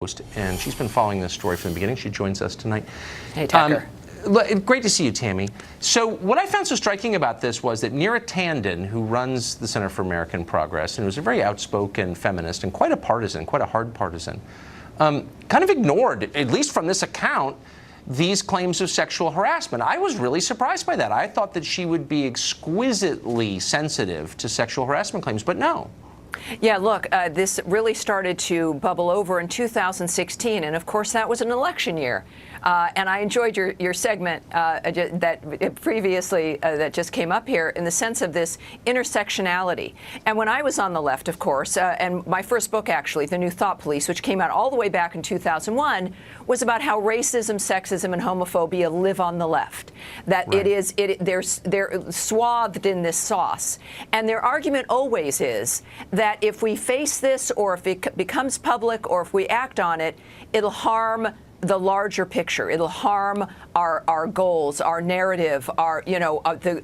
And she's been following this story from the beginning. She joins us tonight. Hey, Tucker. Great to see you, Tammy. So what I found so striking about this was that Neera Tanden, who runs the Center for American Progress, and who's a very outspoken feminist and quite a partisan, quite a hard partisan, kind of ignored, at least from this account, these claims of sexual harassment. I was really surprised by that. I thought that she would be exquisitely sensitive to sexual harassment claims, but no. Yeah, look, this really started to bubble over in 2016, and of course that was an election year. And I enjoyed your segment that previously that just came up here in the sense of this intersectionality. And when I was on the left, of course, and my first book, actually, The New Thought Police, which came out all the way back in 2001, was about how racism, sexism, and homophobia live on the left. That right. They're swathed in this sauce. And their argument always is that if we face this, or if it becomes public, or if we act on it, it'll harm the larger picture. It'll harm our goals, our narrative, our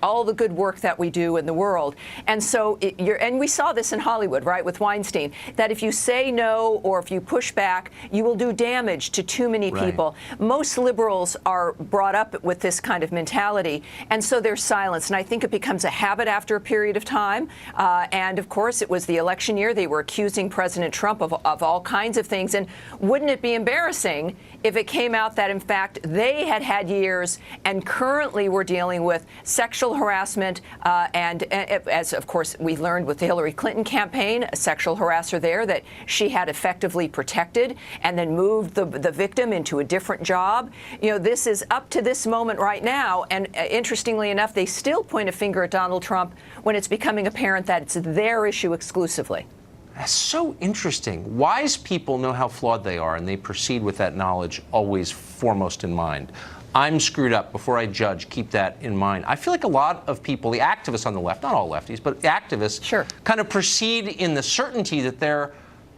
all the good work that we do in the world. And so and we saw this in Hollywood, right, with Weinstein, that if you say no or if you push back, you will do damage to too many people. Right. Most liberals are brought up with this kind of mentality, and so they're silenced. And I think it becomes a habit after a period of time. And of course, it was the election year. They were accusing President Trump of all kinds of things. And wouldn't it be embarrassing if it came out that, in fact, they had had years and currently were dealing with sexual harassment and as, of course, we learned with the Hillary Clinton campaign, a sexual harasser there that she had effectively protected and then moved the victim into a different job. You know, this is up to this moment right now. And interestingly enough, they still point a finger at Donald Trump when it's becoming apparent that it's their issue exclusively. That's so interesting. Wise people know how flawed they are, and they proceed with that knowledge always foremost in mind. I'm screwed up. Before I judge, keep that in mind. I feel like a lot of people, the activists on the left, not all lefties, but the activists, kind of proceed in the certainty that they're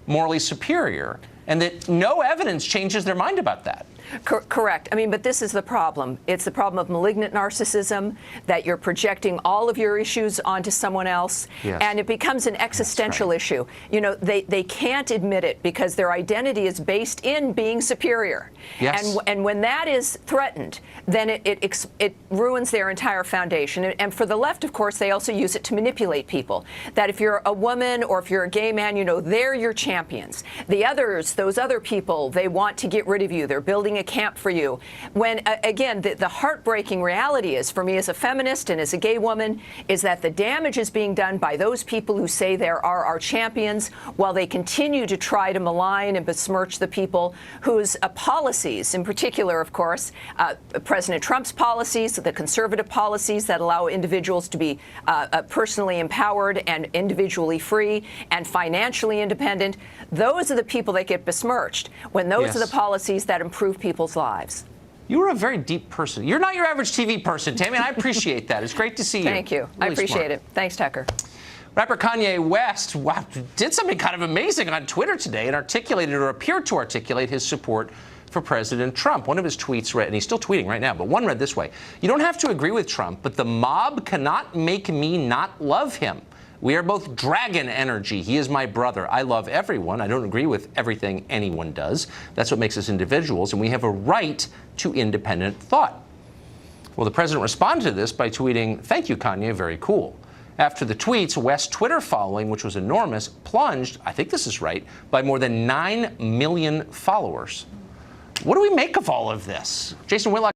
morally superior, and that no evidence changes their mind about that. Correct. I mean, but this is the problem. It's the problem of malignant narcissism, that you're projecting all of your issues onto someone else, and it becomes an existential issue. You know, they can't admit it because their identity is based in being superior. And when that is threatened, then it ruins their entire foundation. And for the left, of course, they also use it to manipulate people. That if you're a woman or if you're a gay man, you know, they're your champions. The others, those other people, they want to get rid of you. They're building a camp for you. When, again, the heartbreaking reality is, for me as a feminist and as a gay woman, is that the damage is being done by those people who say they are our champions, while they continue to try to malign and besmirch the people whose policies, in particular, of course, President Trump's policies, the conservative policies that allow individuals to be personally empowered and individually free and financially independent, those are the people that get besmirched, when those are the policies that improve people's lives. You're a very deep person. You're not your average TV person, Tammy, and I appreciate that. It's great to see you. Thank you. Really I appreciate it. Thanks, Tucker. Rapper Kanye West did something kind of amazing on Twitter today and articulated, or appeared to articulate, his support for President Trump. One of his tweets read, and he's still tweeting right now, but one read this way: "You don't have to agree with Trump, but the mob cannot make me not love him. We are both dragon energy. He is my brother. I love everyone. I don't agree with everything anyone does. That's what makes us individuals, and we have a right to independent thought." Well, the president responded to this by tweeting, "Thank you, Kanye, very cool." After the tweets, West's Twitter following, which was enormous, plunged, I think this is right, by more than 9 million followers. What do we make of all of this? Jason Whitlock